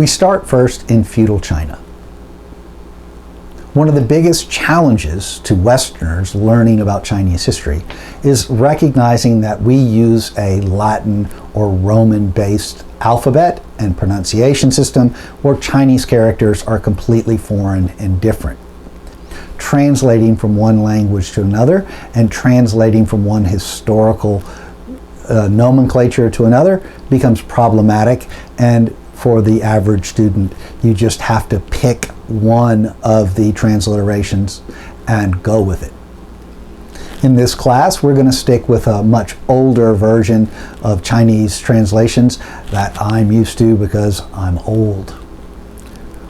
We start first in feudal China. One of the biggest challenges to Westerners learning about Chinese history is recognizing that we use a Latin or Roman-based alphabet and pronunciation system where Chinese characters are completely foreign and different. Translating from one language to another and translating from one historical nomenclature to another becomes problematic, and for the average student, you just have to pick one of the transliterations and go with it. In this class, we're going to stick with a much older version of Chinese translations that I'm used to because I'm old.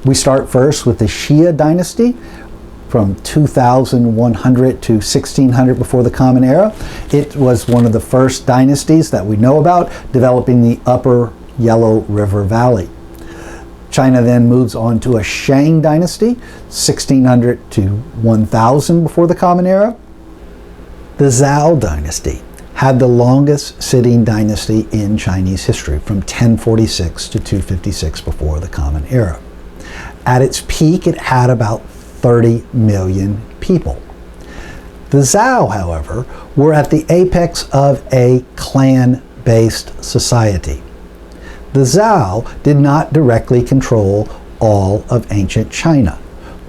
We start first with the Xia dynasty from 2100 to 1600 before the Common Era. It was one of the first dynasties that we know about, developing the upper Yellow River Valley. China then moves on to a Shang dynasty, 1600 to 1000 before the Common Era. The Zhou dynasty had the longest sitting dynasty in Chinese history, from 1046 to 256 before the Common Era. At its peak, it had about 30 million people. The Zhou, however, were at the apex of a clan-based society. The Zhou did not directly control all of ancient China.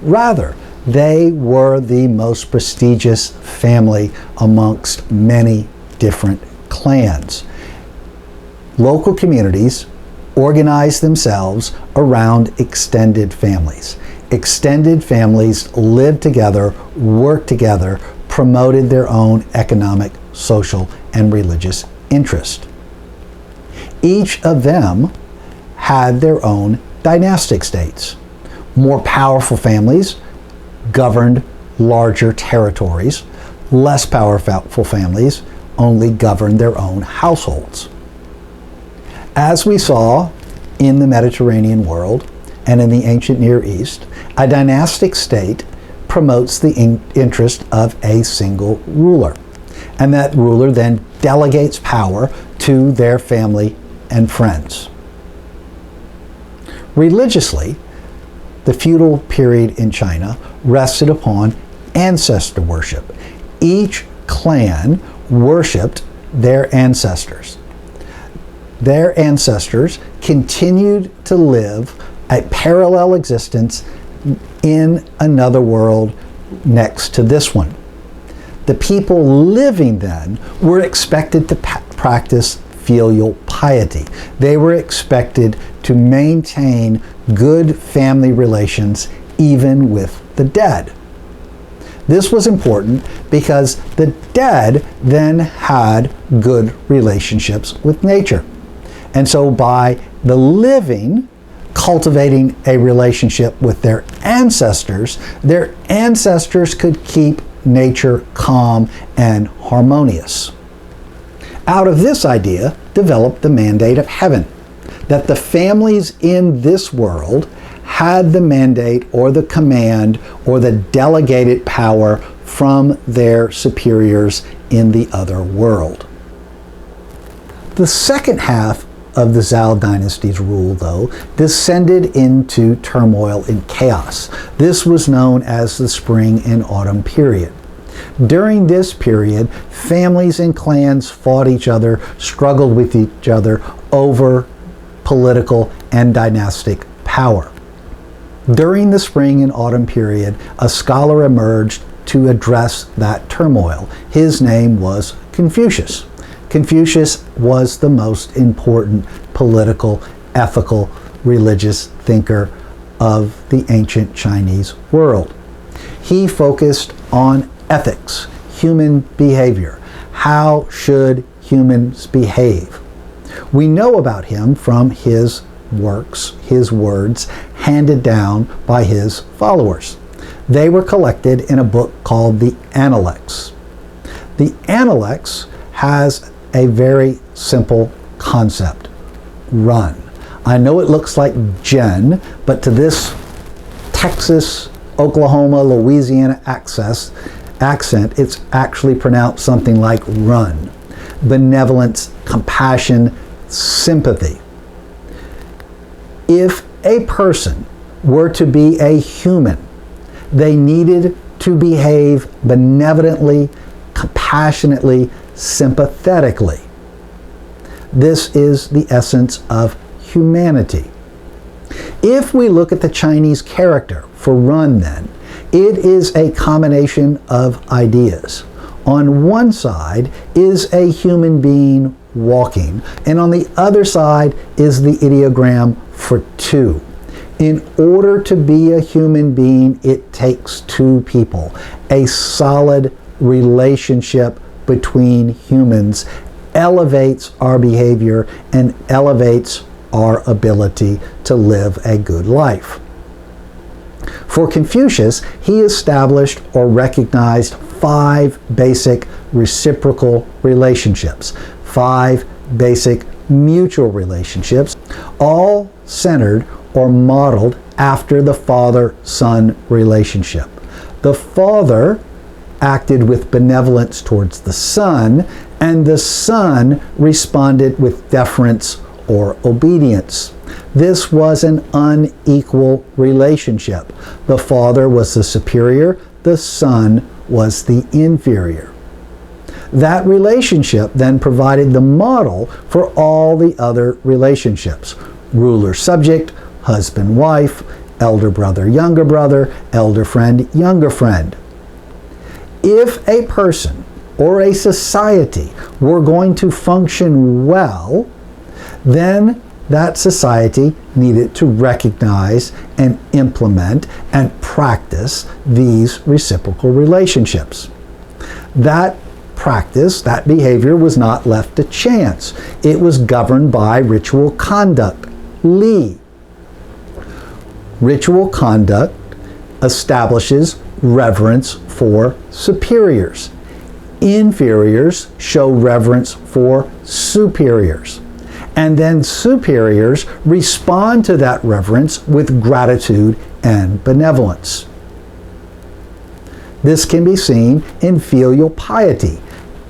Rather, they were the most prestigious family amongst many different clans. Local communities organized themselves around extended families. Extended families lived together, worked together, promoted their own economic, social, and religious interest. Each of them had their own dynastic states. More powerful families governed larger territories. Less powerful families only governed their own households. As we saw in the Mediterranean world and in the ancient Near East, a dynastic state promotes the interest of a single ruler. And that ruler then delegates power to their family and friends. Religiously, the feudal period in China rested upon ancestor worship. Each clan worshipped their ancestors. Their ancestors continued to live a parallel existence in another world next to this one. The people living then were expected to practice filial piety. They were expected to maintain good family relations even with the dead. This was important because the dead then had good relationships with nature. And so by the living cultivating a relationship with their ancestors could keep nature calm and harmonious. Out of this idea developed the mandate of heaven, that the families in this world had the mandate or the command or the delegated power from their superiors in the other world. The second half of the Zhou dynasty's rule, though, descended into turmoil and chaos. This was known as the Spring and Autumn period. During this period, families and clans fought each other, struggled with each other over political and dynastic power. During the Spring and Autumn period, a scholar emerged to address that turmoil. His name was Confucius. Confucius was the most important political, ethical, religious thinker of the ancient Chinese world. He focused on ethics, human behavior. How should humans behave? We know about him from his works, his words, handed down by his followers. They were collected in a book called the Analects. The Analects has a very simple concept: run. I know it looks like Jen, but to this Texas, Oklahoma, Louisiana accent, it's actually pronounced something like run. Benevolence, compassion, sympathy. If a person were to be a human, they needed to behave benevolently, compassionately, sympathetically. This is the essence of humanity. If we look at the Chinese character for Run, then, it is a combination of ideas. On one side is a human being walking, and on the other side is the ideogram for two. In order to be a human being, it takes two people. A solid relationship between humans elevates our behavior and elevates our ability to live a good life. For Confucius, he established or recognized 5 basic reciprocal relationships, 5 basic mutual relationships, all centered or modeled after the father-son relationship. The father acted with benevolence towards the son, and the son responded with deference or obedience. This was an unequal relationship. The father was the superior, the son was the inferior. That relationship then provided the model for all the other relationships: ruler-subject, husband-wife, elder brother, elder friend, younger friend. If a person or a society were going to function well, then that society needed to recognize and implement and practice these reciprocal relationships. That practice, that behavior was not left to chance. It was governed by ritual conduct, li. Ritual conduct establishes reverence for superiors. Inferiors show reverence for superiors. And then superiors respond to that reverence with gratitude and benevolence. This can be seen in filial piety,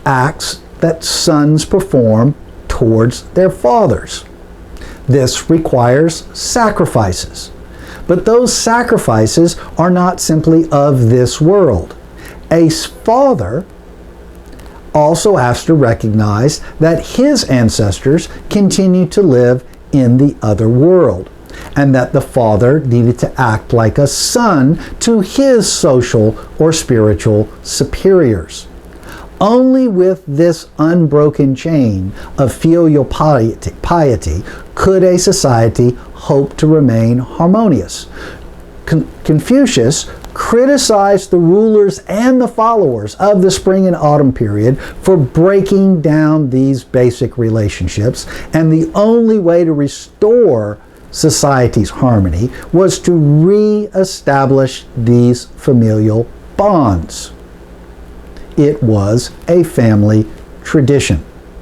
acts that sons perform towards their fathers. This requires sacrifices. But those sacrifices are not simply of this world. A father also has to recognize that his ancestors continue to live in the other world, and that the father needed to act like a son to his social or spiritual superiors. Only with this unbroken chain of filial piety could a society hope to remain harmonious. Confucius criticized the rulers and the followers of the spring and autumn period for breaking down these basic relationships, and the only way to restore society's harmony was to re-establish these familial bonds. It was a family tradition.